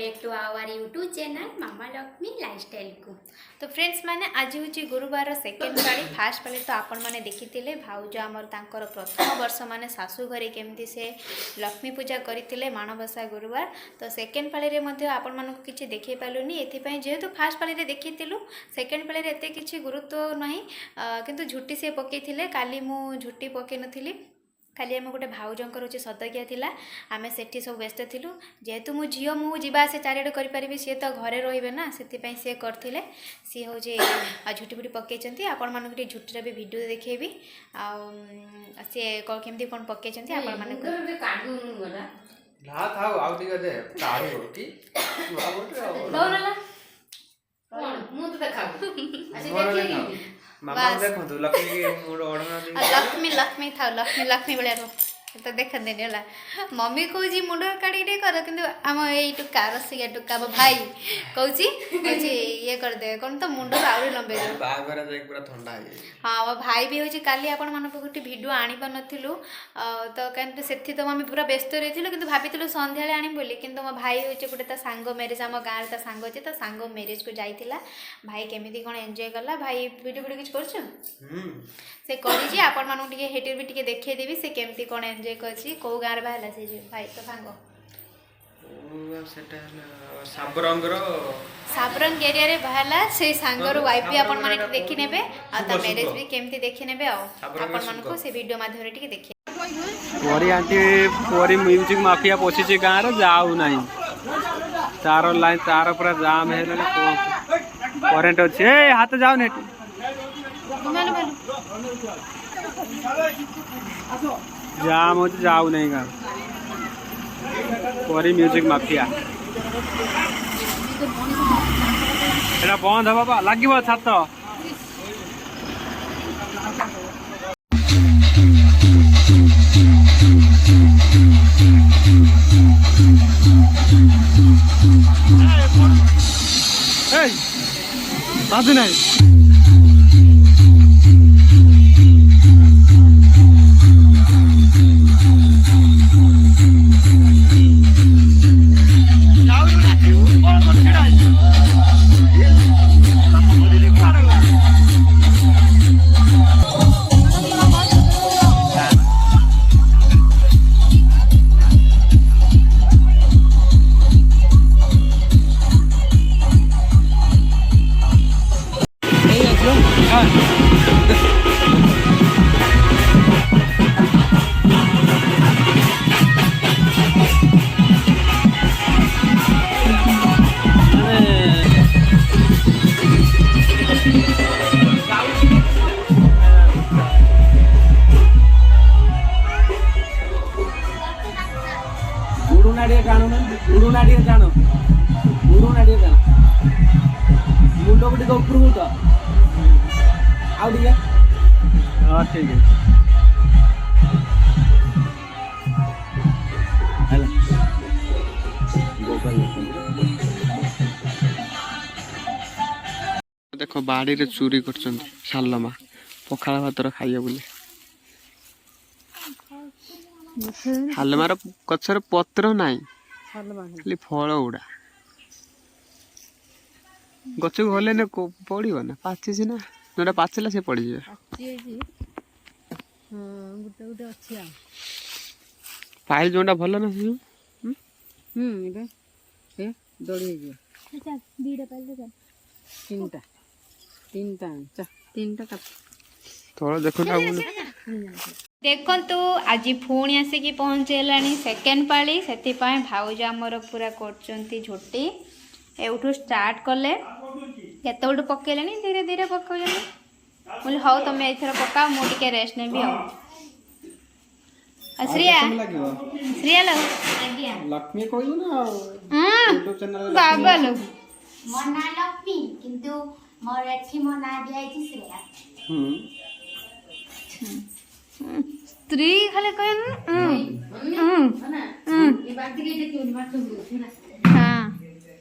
Back to our YouTube channel Mama Lakshmi lifestyle को। तो friends मैंने आज हूँ गुरुवार सेकेंड पाली फास्ट पाली तो आपण मैंने देखी भाउज आमर तांकर प्रथम वर्ष माने सासू घरे केमती से लक्ष्मी पूजा करते माणबसा गुरुवार। तो सेकेंड पाली आपण मानक किसी देखे पालुनी एथिपाई जेहेतु फास्ट पाली देखी सेकेंड पाली एत किसी गुरुत्व नहीं किंतु झुटी से पकईले काली मु झुटी पकई नथिली खाली आम गोटे भाउजंकर हूँ सदगिया थिला आम से सब व्यस्त थिलु जेहेतु मो झील मु जावास चारिड़े करें सी तो घरे रे ना से सी करते सी हूँ झुटी फुटी पकई आपण मानक झुटीर भी भिडियो देखी सी केमती कौन पकई आपण मानक लक्ष्मी था लक्ष्मी भाया तो देखते है मम्मी कौची मुंड काटी कर कि आम ये टुका रसिया टुका मो भाई कौची ये करदे कौन तो मुंड आउरी लंबे हाँ मो भाई भी हूँ काली आपण मान गोटे भिडियो आनी पार्लु तो कहीं से तो आम पूरा व्यस्त रही कि भाभी सन्ध्या आनी बोली कि मो भाई हूँ गोटे सांग मेरेज आम गाँव ता सांग अच्छे तो सांग मेरेज को जाइला भाई केमी कौन एंजॉय कला भाई भिडियो भिडियो किसी कर आपण मानक हेटर भी टे देखदेवी से केमती कौन एंजॉय करछि को गाँव बाहला से भाई तो सांग साबरंग एरिया रे बाहला से सांगर वाइफ भी आपण माने देखि नेबे आ त मैरिज भी केमती देखि नेबे आ आपण मानको से वीडियो माध्यम रे टिके देखि पोरी आंटी पोरी म्यूजिक माफिया पोछि जे गाँ रे जाऊ नाही तार लाइन तार पूरा जाम है करेंट अछि ए हाथ जाऊ ने जाम हो जाऊ नहीं गा पोरी म्यूजिक माफिया एटा बंद ह बाबा लागिबो छात ए बाजू नहीं मुंड को टे ऊपर तो आउ टे हाँ ठीक है देखो बाड़ी रे चोरी कर सालमा पखाड़ भातर खाइए बोले हालमार गचर पत्र नाई खाली फल गुड़ा गच को गले ना पड़ो ना पाची सीना जोटा पाचला से पड़ जाए पाइल जोटा भल ना देखु आज पुणी आसिक पहुँचेलानी सेकेंड पाली से भाउज आमर पूरा कर झुटी एवठू स्टार्ट कले केत पकईले धीरे धीरे पकड़ बोले हौ तुम एथर पकाओ मुझे रेस्ट ने भी श्रिया श्रिया लो लक्ष्मी कहलु ना यूट्यूब चैनल बाबा लो मोर ना लक्ष्मी किंतु मोर एठी मोर ना दिया छि श्रेया स्त्री खाली कहन ये बात के क्यों मार हां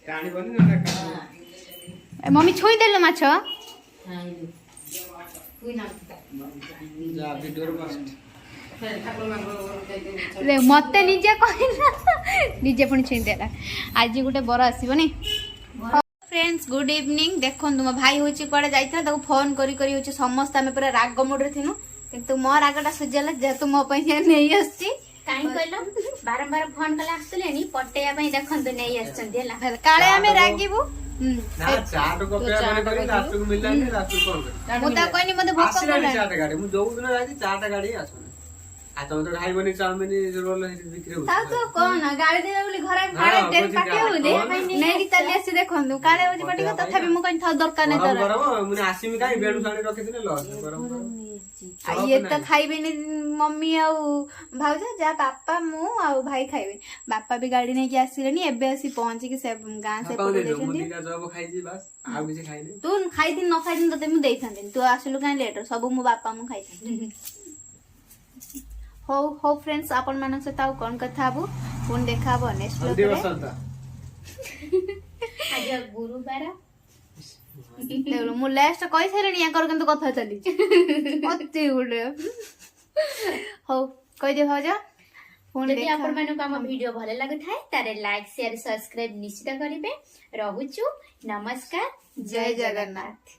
कानी बनी ना मम्मी छुई देलो माछ हां कोई ना जा वीडियो रे मस्त मते निजे कहना निजे पुणी छुई देला आज गोटे बर आसबनी फ्रेंड्स गुड इवनिंग देखो मो भाई हूँ कड़े जाता फोन करी समस्त आम पूरा राग मुड्रे थिनु किंतु मो रागटा सुझेला जेहेतु मो नहीं आसची कहीं कहलो बारंबार फोन कले आसले पटेया देखते नहीं आसछन काले आमे रागिबू ना चाट कपिया माने करी लास्ट को मिलला नहीं लास्ट को कौन कर मुदा कोनी मते भोक आसीला चाट गाड़ी मु जोउ दिन जाई चाट गाड़ी आसुनी आ तो खाइबनी चाउमिन रोल बिक्री हो ता तो कोन गाड़ी दे बोली घर काले डेर पाटे होले नहीं कि चली आसी देखंदु काले होजी पाटी को तथापि मु कहीं था दरकार नहीं तोरा गरम मुने आसीमी काई बेडू साडी रखि दिने लस गरम ये तो खाइबेनी मम्मी आ भाउजा जा पापा मु आ भाई खाइबे बापा भी गाड़ी नहीं कि आसीलेनी एबे आसी पहुंची कि से गां से पड़े देखंदी मुदिका जब खाइ जी बस आ किछ खाइ नै तू खाइ दिन न खाइ दिन तते मु देइथांदी तू आसलु काई लेटर सब मु बापा मु खाइ हो फ्रेंड्स आपण मानक से ताऊ कोन कथा हबु फोन देखाबो नेक्स्ट हल्दी बसंत आज गुरुवार देखलो मु लास्ट कहि थेलेनी याकर किंतु कथा चली अति गुडे हो कहि दे भाजा फोन यदि देखा आपण मानक हम वीडियो भले लागु थाए तारे लाइक शेयर सब्सक्राइब निश्चित करिवे रहूछु नमस्कार जय जगन्नाथ।